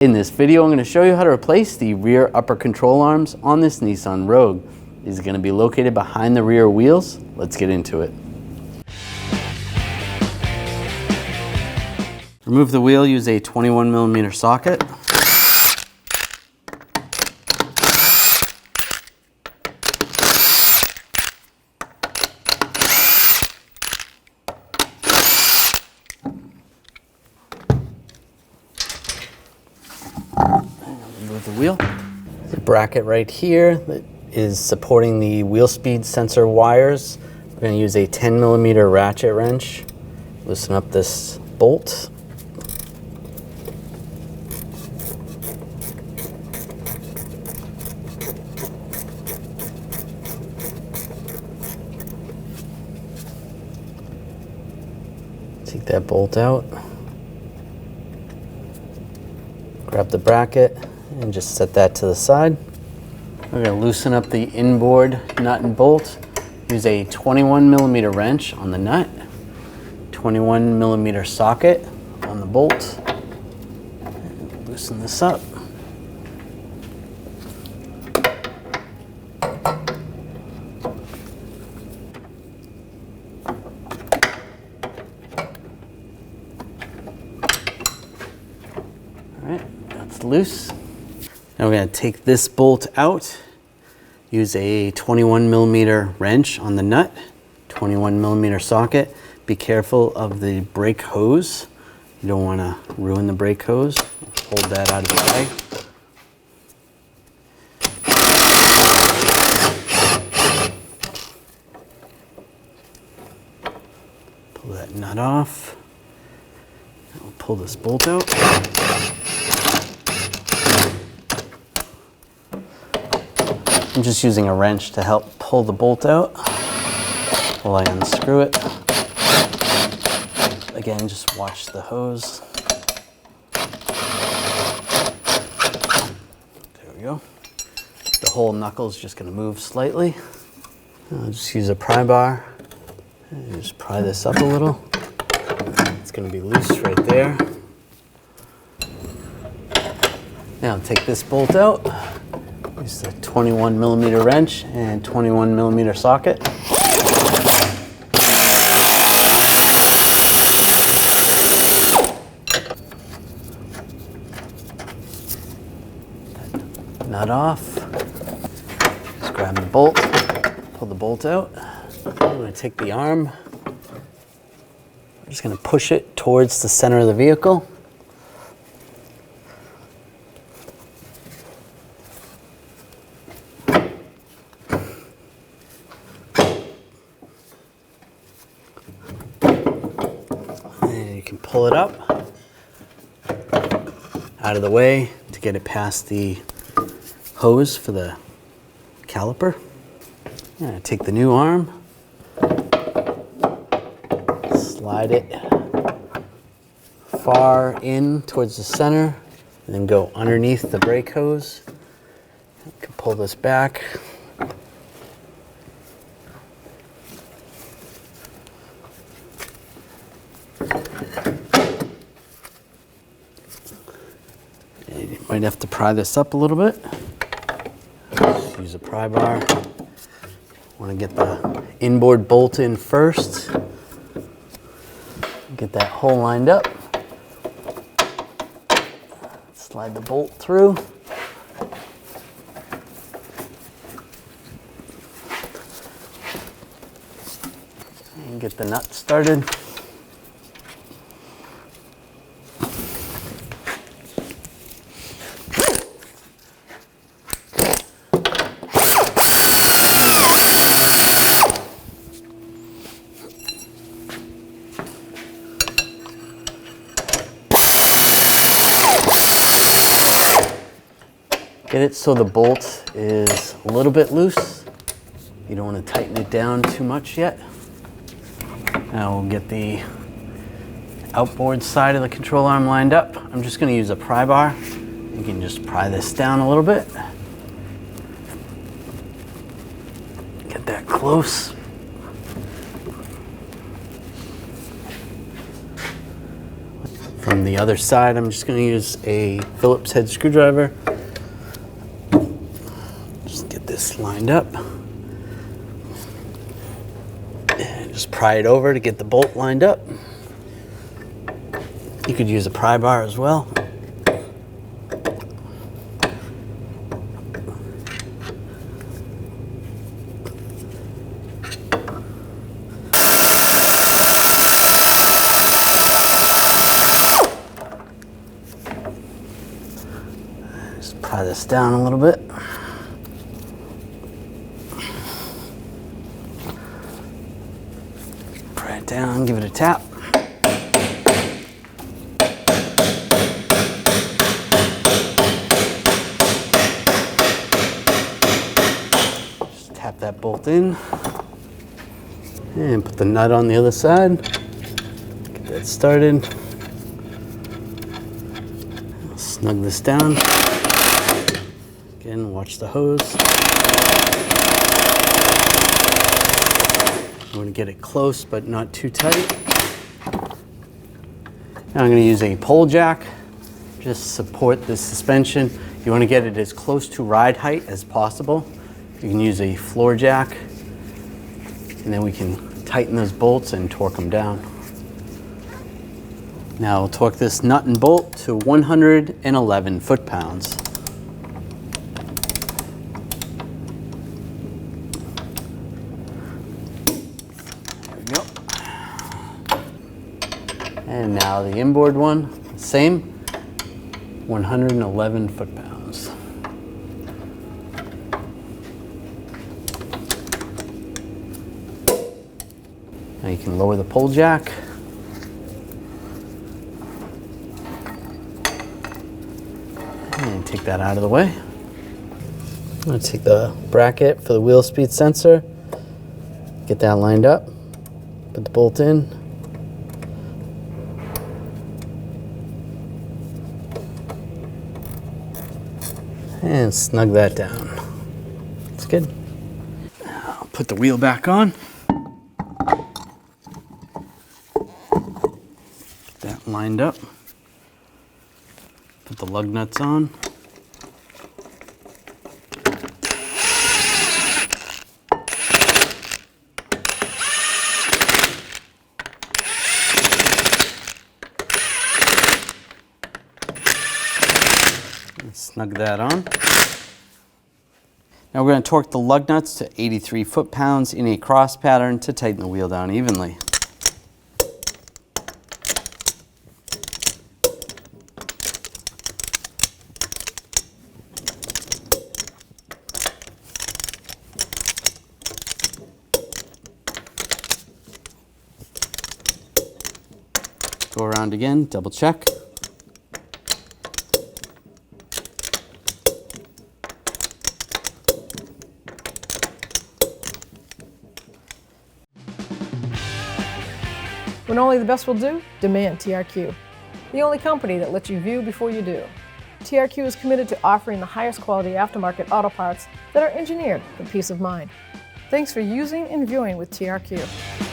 In this video, I'm going to show you how to replace the rear upper control arms on this Nissan Rogue. These are going to be located behind the rear wheels. Let's get into it. Remove the wheel, use a 21mm socket. Remove the wheel. There's a bracket right here that is supporting the wheel speed sensor wires. We're going to use a 10mm ratchet wrench. Loosen up this bolt. Take that bolt out. Grab the bracket and just set that to the side. We're going to loosen up the inboard nut and bolt. Use a 21mm wrench on the nut, 21mm socket on the bolt. And loosen this up. That's loose. Now we're going to take this bolt out. Use a 21mm wrench on the nut, 21mm socket. Be careful of the brake hose. You don't want to ruin the brake hose. Hold that out of the way. Pull that nut off. We'll pull this bolt out. I'm just using a wrench to help pull the bolt out while I unscrew it. Again, just watch the hose. There we go. The whole knuckle is just going to move slightly. I'll just use a pry bar and just pry this up a little. It's going to be loose right there. Now take this bolt out. Use the 21mm wrench and 21mm socket. Nut off. Just grab the bolt, pull the bolt out. I'm going to take the arm. I'm just going to push it towards the center of the vehicle. You can pull it up out of the way to get it past the hose for the caliper. Take the new arm, slide it far in towards the center, and then go underneath the brake hose. You can pull this back. You might have to pry this up a little bit. Use a pry bar. Want to get the inboard bolt in first. Get that hole lined up. Slide the bolt through. And get the nut started. Get it so the bolt is a little bit loose. You don't want to tighten it down too much yet. Now we'll get the outboard side of the control arm lined up. I'm just going to use a pry bar. You can just pry this down a little bit. Get that close. From the other side, I'm just going to use a Phillips head screwdriver. Just get this lined up. And just pry it over to get the bolt lined up. You could use a pry bar as well. Just pry this down a little bit. Pry it down, give it a tap. Just tap that bolt in. And put the nut on the other side. Get that started. Snug this down. Again, watch the hose. I want to get it close but not too tight. Now I'm going to use a pole jack. Just support the suspension. You want to get it as close to ride height as possible. You can use a floor jack, and then we can tighten those bolts and torque them down. Now we'll torque this nut and bolt to 111 foot-pounds. There we go. And now the inboard one, same, 111 foot-pounds. Now you can lower the pole jack. And take that out of the way. I'm going to take the bracket for the wheel speed sensor, get that lined up, put the bolt in. And snug that down. That's good. I'll put the wheel back on. Get that lined up. Put the lug nuts on. And snug that on. Now we're going to torque the lug nuts to 83 foot-pounds in a cross pattern to tighten the wheel down evenly. Go around again, double check. When only the best will do, demand TRQ. The only company that lets you view before you do. TRQ is committed to offering the highest quality aftermarket auto parts that are engineered for peace of mind. Thanks for using and viewing with TRQ.